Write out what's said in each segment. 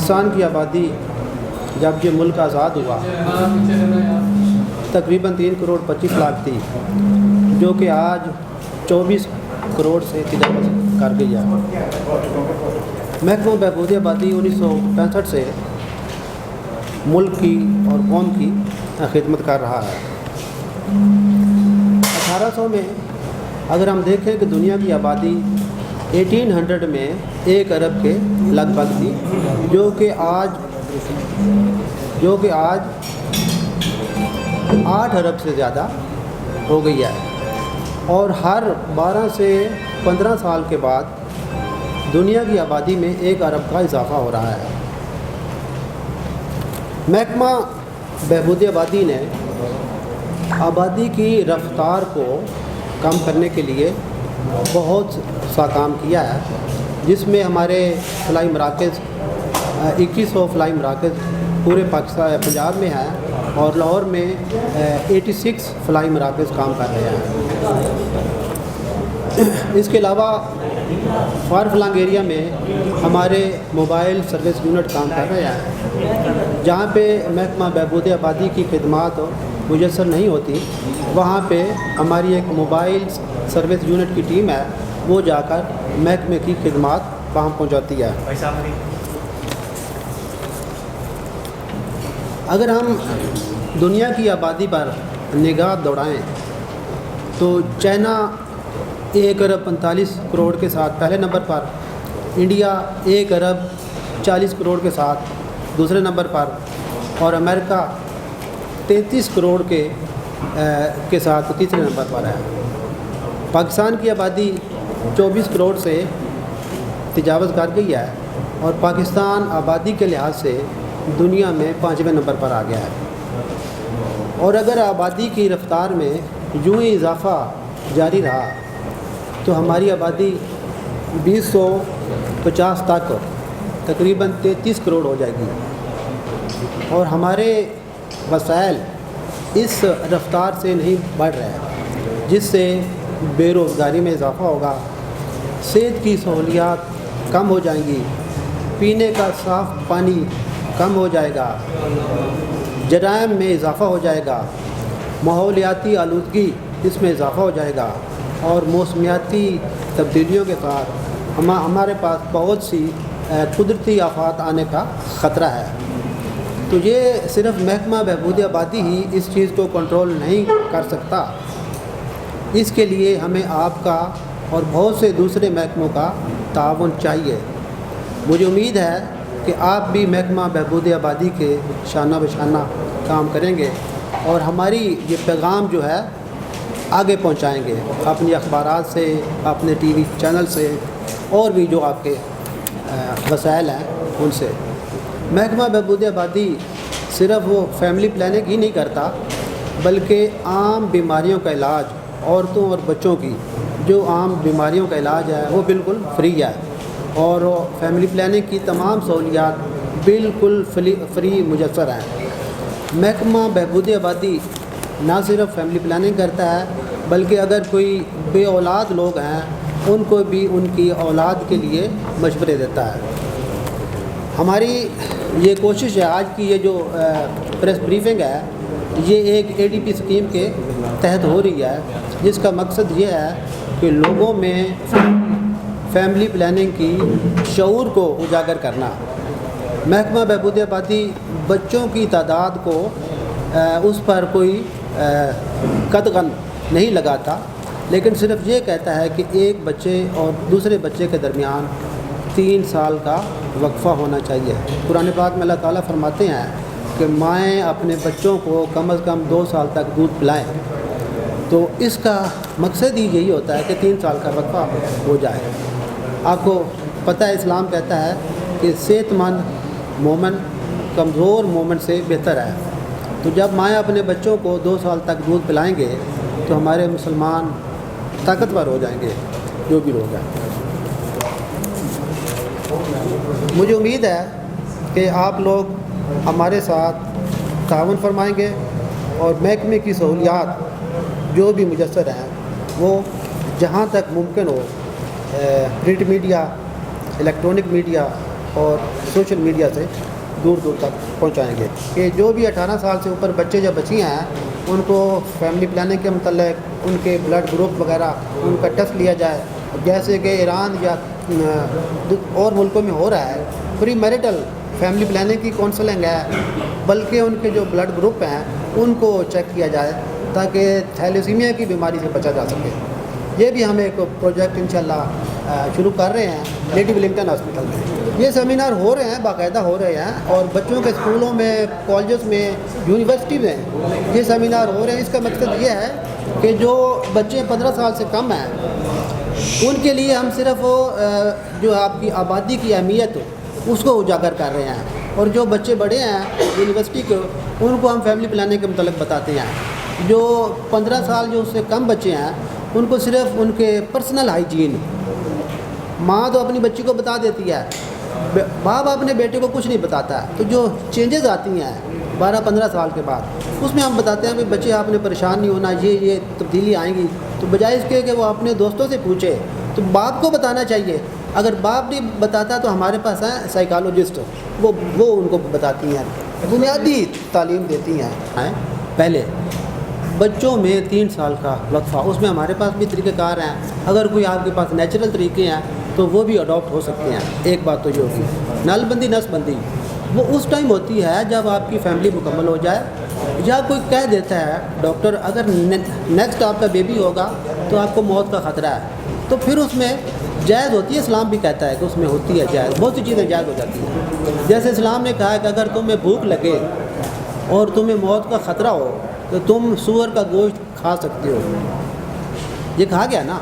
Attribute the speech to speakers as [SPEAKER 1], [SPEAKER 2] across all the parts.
[SPEAKER 1] پاکستان کی آبادی جب یہ ملک آزاد ہوا تقریباً 3 کروڑ 25 لاکھ تھی، جو کہ آج 24 کروڑ سے تجاوز کر گئی ہے۔ محکمہ بہبود آبادی 1965 سے ملک کی اور قوم کی خدمت کر رہا ہے۔ 1800 میں اگر ہم دیکھیں کہ دنیا کی آبادی 1800 میں 1 ارب کے لگ بھگ تھی، جو کہ آج 8 ارب سے زیادہ ہو گئی ہے، اور ہر 12 سے 15 سال کے بعد دنیا کی آبادی میں 1 ارب کا اضافہ ہو رہا ہے۔ محکمہ بہبود آبادی نے آبادی کی رفتار کو کم کرنے کے لیے بہت سا کام کیا ہے، جس میں ہمارے فلائی مراکز 2100 فلائی مراکز پورے پاکستان پنجاب میں ہیں، اور لاہور میں 86 فلائی مراکز کام کر رہے ہیں۔ اس کے علاوہ فار فلانگ ایریا میں ہمارے موبائل سروس یونٹ کام کر رہے ہیں، جہاں پہ محکمہ بہبود آبادی کی خدمات میسر نہیں ہوتی، وہاں پہ ہماری ایک موبائل سروس یونٹ کی ٹیم ہے، وہ جا کر محکمے کی خدمات وہاں پہنچاتی ہے۔ اگر ہم دنیا کی آبادی پر نگاہ دوڑائیں تو چائنا 1 ارب 45 کروڑ کے ساتھ پہلے نمبر پر، انڈیا 1 ارب 40 کروڑ کے ساتھ دوسرے نمبر پر، اور امریکہ 33 کروڑ کے ساتھ تیسرے نمبر پر ہے۔ پاکستان کی آبادی 24 کروڑ سے تجاوز کر گئی ہے، اور پاکستان آبادی کے لحاظ سے دنیا میں 5ویں نمبر پر آ گیا ہے۔ اور اگر آبادی کی رفتار میں یوں ہی اضافہ جاری رہا تو ہماری آبادی 2050 تک تقریباً 33 کروڑ ہو جائے گی، اور ہمارے وسائل اس رفتار سے نہیں بڑھ رہے ہیں، جس سے بے روزگاری میں اضافہ ہوگا، صحت کی سہولیات کم ہو جائیں گی، پینے کا صاف پانی کم ہو جائے گا، جرائم میں اضافہ ہو جائے گا، ماحولیاتی آلودگی اس میں اضافہ ہو جائے گا، اور موسمیاتی تبدیلیوں کے ساتھ ہمارے پاس بہت سی قدرتی آفات آنے کا خطرہ ہے۔ تو یہ صرف محکمہ بہبود آبادی ہی اس چیز کو کنٹرول نہیں کر سکتا، اس کے لیے ہمیں آپ کا اور بہت سے دوسرے محکموں کا تعاون چاہیے۔ مجھے امید ہے کہ آپ بھی محکمہ بہبود آبادی کے شانہ بشانہ کام کریں گے، اور ہماری یہ پیغام جو ہے آگے پہنچائیں گے اپنی اخبارات سے، اپنے ٹی وی چینل سے، اور بھی جو آپ کے وسائل ہیں ان سے۔ محکمہ بہبود آبادی صرف وہ فیملی پلاننگ ہی نہیں کرتا، بلکہ عام بیماریوں کا علاج، عورتوں اور بچوں کی جو عام بیماریوں کا علاج ہے وہ بالکل فری ہے، اور فیملی پلاننگ کی تمام سہولیات بالکل فری میسر ہیں۔ محکمہ بہبود آبادی نہ صرف فیملی پلاننگ کرتا ہے، بلکہ اگر کوئی بے اولاد لوگ ہیں ان کو بھی ان کی اولاد کے لیے مشورے دیتا ہے۔ ہماری یہ کوشش ہے، آج کی یہ جو پریس بریفنگ ہے، یہ ایک ADP اسکیم کے تحت ہو رہی ہے، جس کا مقصد یہ ہے کہ لوگوں میں فیملی پلاننگ کی شعور کو اجاگر کرنا۔ محکمہ بہبود آبادی بچوں کی تعداد کو اس پر کوئی قدغن نہیں لگاتا، لیکن صرف یہ کہتا ہے کہ ایک بچے اور دوسرے بچے کے درمیان 3 سال کا وقفہ ہونا چاہیے۔ قرآن پاک میں اللہ تعالیٰ فرماتے ہیں کہ مائیں اپنے بچوں کو کم از کم 2 سال تک دودھ پلائیں، تو اس کا مقصد ہی یہی ہوتا ہے کہ 3 سال کا وقفہ ہو جائے۔ آپ کو پتہ ہے اسلام کہتا ہے کہ صحت مند مومن کمزور مومن سے بہتر ہے، تو جب مائیں اپنے بچوں کو 2 سال تک دودھ پلائیں گے تو ہمارے مسلمان طاقتور ہو جائیں گے، جو بھی لوگ ہیں۔ مجھے امید ہے کہ آپ لوگ ہمارے ساتھ تعاون فرمائیں گے، اور محکمے کی سہولیات جو بھی میسر ہیں وہ جہاں تک ممکن ہو پرنٹ میڈیا، الیکٹرانک میڈیا اور سوشل میڈیا سے دور دور تک پہنچائیں گے کہ جو بھی 18 سال سے اوپر بچے یا بچیاں ہیں ان کو فیملی پلاننگ کے متعلق ان کے بلڈ گروپ وغیرہ ان کا ٹیسٹ لیا جائے، جیسے کہ ایران یا اور ملکوں میں ہو رہا ہے۔ پری میرٹل فیملی پلاننگ کی کونسلنگ ہے، بلکہ ان کے جو بلڈ گروپ ہیں ان کو چیک کیا جائے تاکہ تھیلیسیمیا کی بیماری سے بچا جا سکے۔ یہ بھی ہم ایک پروجیکٹ انشاءاللہ شروع کر رہے ہیں لیڈی ولنگٹن ہاسپٹل میں۔ یہ سیمینار ہو رہے ہیں، باقاعدہ ہو رہے ہیں، اور بچوں کے اسکولوں میں، کالجز میں، یونیورسٹی میں یہ سیمینار ہو رہے ہیں۔ اس کا مقصد یہ ہے کہ جو بچے 15 سال سے کم ہیں ان کے لیے ہم صرف جو آپ کی آبادی کی اہمیت اس کو اجاگر کر رہے ہیں، اور جو بچے بڑے ہیں یونیورسٹی کے ان کو ہم فیملی پلاننگ کے متعلق بتاتے ہیں۔ جو 15 سال جو اس سے کم بچے ہیں ان کو صرف ان کے پرسنل ہائیجین، ماں تو اپنی بچی کو بتا دیتی ہے، باپ اپنے بیٹے کو کچھ نہیں بتاتا ہے، تو جو چینجز آتی ہیں 12-15 سال کے بعد اس میں ہم بتاتے ہیں کہ بچے آپ نے پریشان نہیں ہونا، یہ تبدیلی آئیں گی، تو بجائے اس کے کہ وہ اپنے دوستوں سے پوچھے تو باپ کو بتانا چاہیے۔ اگر باپ نہیں بتاتا تو ہمارے پاس ہیں سائیکالوجسٹ، وہ ان کو بتاتی ہیں، بنیادی تعلیم دیتی ہیں۔ پہلے بچوں میں 3 سال کا وقفہ، اس میں ہمارے پاس بھی طریقہ کار ہیں، اگر کوئی آپ کے پاس نیچرل طریقے ہیں تو وہ بھی اڈاپٹ ہو سکتے ہیں۔ ایک بات تو یہ ہوگی، نل بندی نس بندی وہ اس ٹائم ہوتی ہے جب آپ کی فیملی مکمل ہو جائے، یا کوئی کہہ دیتا ہے ڈاکٹر اگر نیکسٹ آپ کا بیبی ہوگا تو آپ کو موت کا خطرہ ہے، تو پھر اس میں جائز ہوتی ہے، اسلام بھی کہتا ہے کہ اس میں ہوتی ہے جائز، بہت سی چیزیں جائز ہو جاتی ہیں۔ جیسے اسلام نے کہا ہے کہ اگر تمہیں بھوک لگے اور تمہیں موت کا خطرہ ہو تو تم سور کا گوشت کھا سکتے ہو، یہ کہا گیا نا۔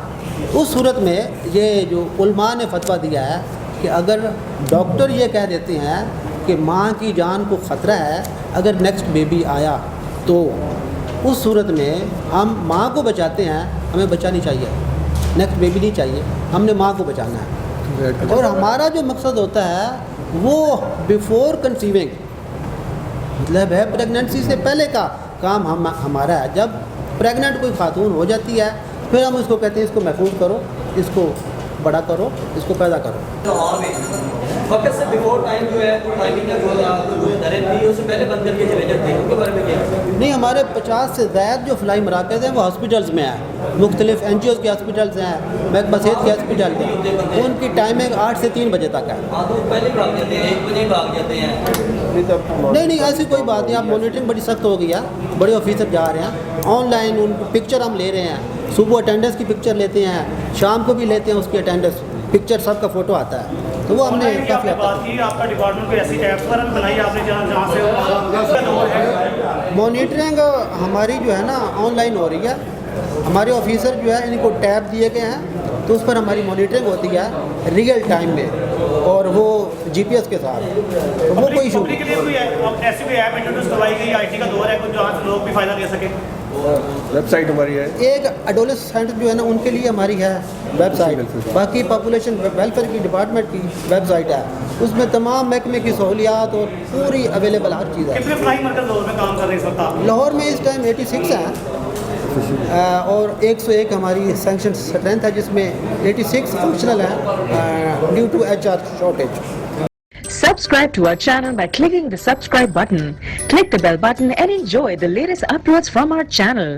[SPEAKER 1] اس صورت میں یہ جو علماء نے فتویٰ دیا ہے کہ اگر ڈاکٹر یہ کہہ دیتے ہیں کہ ماں کی جان کو خطرہ ہے اگر نیکسٹ بیبی آیا، تو اس صورت میں ہم ماں کو بچاتے ہیں، ہمیں بچانی چاہیے، نیکسٹ بیبی نہیں چاہیے، ہم نے ماں کو بچانا ہے۔ اور ہمارا جو مقصد ہوتا ہے وہ بیفور کنسیونگ، مطلب ہے پریگننسی سے پہلے کا کام ہمارا ہے۔ جب پریگننٹ کوئی خاتون ہو جاتی ہے پھر ہم اس کو کہتے ہیں اس کو محفوظ کرو، اس کو بڑا کرو، اس کو پیدا کرو۔
[SPEAKER 2] وقت سے بیفور ٹائم جو ہے ٹائمنگ ہے جو دریں تھی اسے پہلے بند کر کے چلے جاتے ہیں، ان کے بارے میں کیا؟
[SPEAKER 1] نہیں، ہمارے 50 سے زائد جو فلائی مراکز ہیں وہ ہاسپٹلز میں ہیں، مختلف NGOs کے ہاسپٹلز ہیں، محکمہ صحت کے ہاسپٹل ہیں، ان کی ٹائمنگ 8 سے 3 بجے تک ہے۔
[SPEAKER 2] ہاں تو پہلے بھاگ جاتے ہیں، 1 بجے بھاگ جاتے ہیں۔
[SPEAKER 1] نہیں ایسی کوئی بات نہیں، آپ مانیٹرنگ بڑی سخت ہو گئی ہے، بڑے آفیسر جا رہے ہیں، آن لائن ان کی پکچر ہم لے رہے ہیں، صبح اٹینڈنس کی پکچر لیتے ہیں، شام کو بھی لیتے ہیں اس کی اٹینڈنس پکچر، سب کا فوٹو آتا ہے، تو وہ ہم نے کافی
[SPEAKER 3] بات کی۔ آپ کا ڈپارٹمنٹ کوئی ایسی ایپس وغیرہ بنائی آپ نے جہاں سے
[SPEAKER 1] مانیٹرنگ ہماری جو ہے نا آن لائن ہو رہی ہے، ہمارے آفیسر جو ہے ان کو ٹیب دیے گئے ہیں تو اس پر ہماری مانیٹرنگ ہوتی ہے ریئل ٹائم میں، اور وہ GPS کے ساتھ، تو وہ کوئی ایشو نہیں۔
[SPEAKER 3] کے لیے کوئی ایسی کوئی ایپ انٹروڈیوس کروائی گئی IT کا دور ہے جہاں سے لوگ بھی فائدہ لے سکیں؟
[SPEAKER 4] ویب سائٹ ہماری ہے،
[SPEAKER 1] ایک ایڈولسنٹ جو ہے نا ان کے لیے ہماری ہے ویب سائٹ، باقی پاپولیشن ویلفیئر کی ڈپارٹمنٹ کی ویب سائٹ ہے، اس میں تمام محکمے کی سہولیات اور پوری اویلیبل ہر چیز ہے۔
[SPEAKER 3] کتنے فلائی مرکز لاہور میں کام کر رہے ہیں اس وقت آپ؟
[SPEAKER 1] لاہور میں اس ٹائم 86 ہیں، اور 101 ہماری سینکشن اسٹرینتھ ہے، جس میں 86 فنکشنل ہیں due to HR shortage.
[SPEAKER 5] Subscribe to our channel by clicking the subscribe button. Click the bell button and enjoy the latest uploads from our channel.